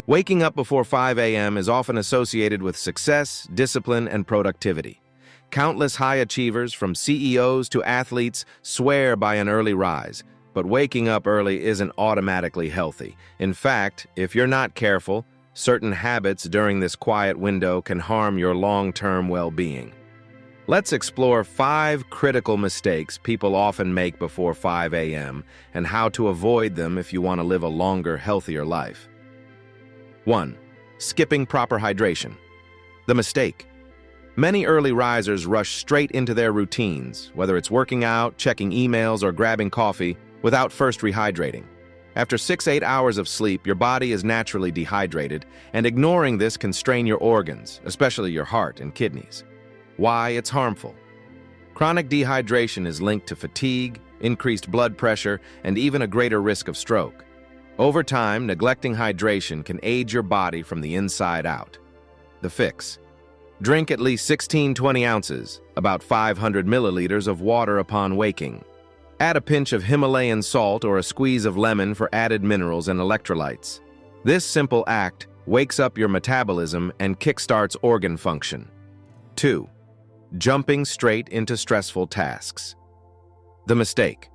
Waking up before 5 a.m. is often associated with success, discipline, and productivity. Countless high achievers, from CEOs to athletes, swear by an early rise. But waking up early isn't automatically healthy. In fact, if you're not careful, certain habits during this quiet window can harm your long-term well-being. Let's explore 5 critical mistakes people often make before 5 a.m. and how to avoid them if you want to live a longer, healthier life. 1. Skipping proper hydration. The mistake. Many early risers rush straight into their routines, whether it's working out, checking emails, or grabbing coffee, without first rehydrating. After 6-8 hours of sleep, your body is naturally dehydrated, and ignoring this can strain your organs, especially your heart and kidneys. Why it's harmful. Chronic dehydration is linked to fatigue, increased blood pressure, and even a greater risk of stroke. Over time, neglecting hydration can age your body from the inside out. The fix. Drink at least 16-20 ounces, about 500 milliliters of water upon waking. Add a pinch of Himalayan salt or a squeeze of lemon for added minerals and electrolytes. This simple act wakes up your metabolism and kickstarts organ function. 2. Jumping straight into stressful tasks. The mistake.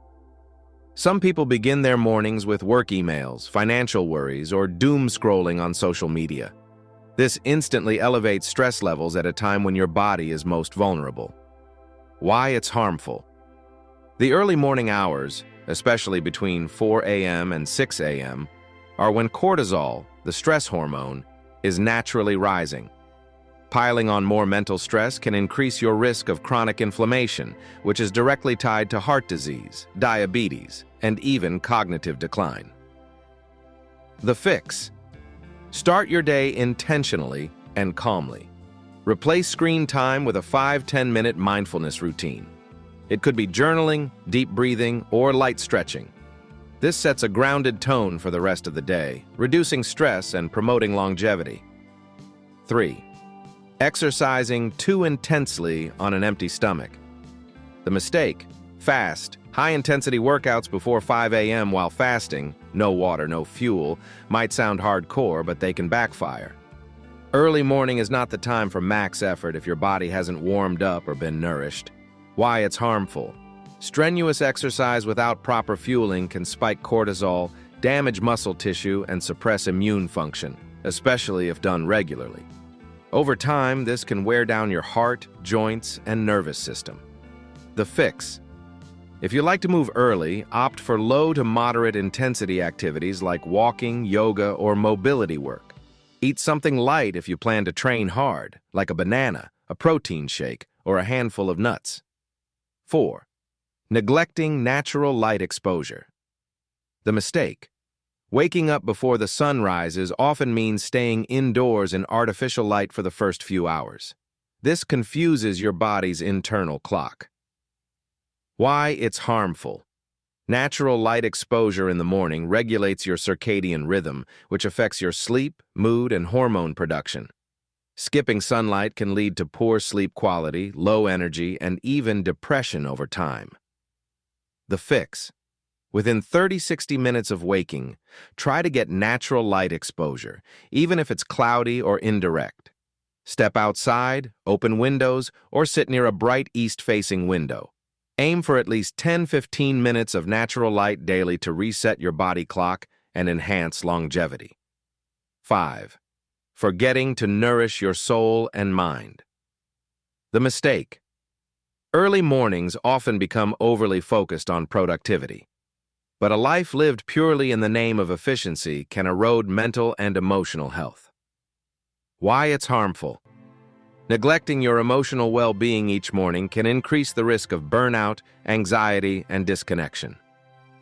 Some people begin their mornings with work emails, financial worries, or doom scrolling on social media. This instantly elevates stress levels at a time when your body is most vulnerable. Why it's harmful. The early morning hours, especially between 4 a.m. and 6 a.m., are when cortisol, the stress hormone, is naturally rising. Piling on more mental stress can increase your risk of chronic inflammation, which is directly tied to heart disease, diabetes, and even cognitive decline. The fix. Start your day intentionally and calmly. Replace screen time with a 5-10-minute mindfulness routine. It could be journaling, deep breathing, or light stretching. This sets a grounded tone for the rest of the day, reducing stress and promoting longevity. 3. Exercising too intensely on an empty stomach. The mistake. Fast, high-intensity workouts before 5 a.m. while fasting, no water, no fuel, might sound hardcore, but they can backfire. Early morning is not the time for max effort if your body hasn't warmed up or been nourished. Why it's harmful. Strenuous exercise without proper fueling can spike cortisol, damage muscle tissue, and suppress immune function, especially if done regularly. Over time, this can wear down your heart, joints, and nervous system. The fix. If you like to move early, opt for low to moderate intensity activities like walking, yoga, or mobility work. Eat something light if you plan to train hard, like a banana, a protein shake, or a handful of nuts. 4. Neglecting natural light exposure. The mistake. Waking up before the sun rises often means staying indoors in artificial light for the first few hours. This confuses your body's internal clock. Why it's harmful. Natural light exposure in the morning regulates your circadian rhythm, which affects your sleep, mood, and hormone production. Skipping sunlight can lead to poor sleep quality, low energy, and even depression over time. The fix. Within 30-60 minutes of waking, try to get natural light exposure, even if it's cloudy or indirect. Step outside, open windows, or sit near a bright east-facing window. Aim for at least 10-15 minutes of natural light daily to reset your body clock and enhance longevity. 5. Forgetting to nourish your soul and mind. The mistake. Early mornings often become overly focused on productivity. But a life lived purely in the name of efficiency can erode mental and emotional health. Why it's harmful. Neglecting your emotional well-being each morning can increase the risk of burnout, anxiety, and disconnection.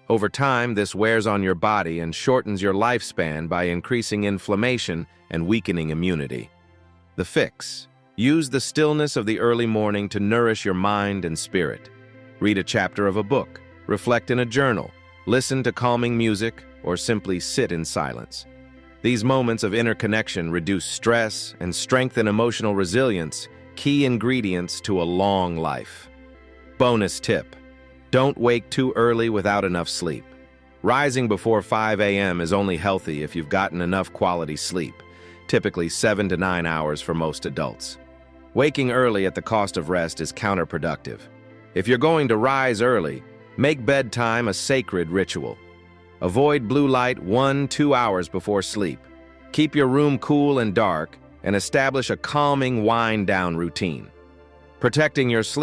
Over time, this wears on your body and shortens your lifespan by increasing inflammation and weakening immunity. The fix. Use the stillness of the early morning to nourish your mind and spirit. Read a chapter of a book, reflect in a journal, listen to calming music, or simply sit in silence. These moments of inner connection reduce stress and strengthen emotional resilience, key ingredients to a long life. Bonus tip: don't wake too early without enough sleep. Rising before 5 a.m. is only healthy if you've gotten enough quality sleep, typically 7 to 9 hours for most adults. Waking early at the cost of rest is counterproductive. If you're going to rise early, make bedtime a sacred ritual. Avoid blue light 1-2 hours before sleep. Keep your room cool and dark, and establish a calming wind-down routine. Protecting your sleep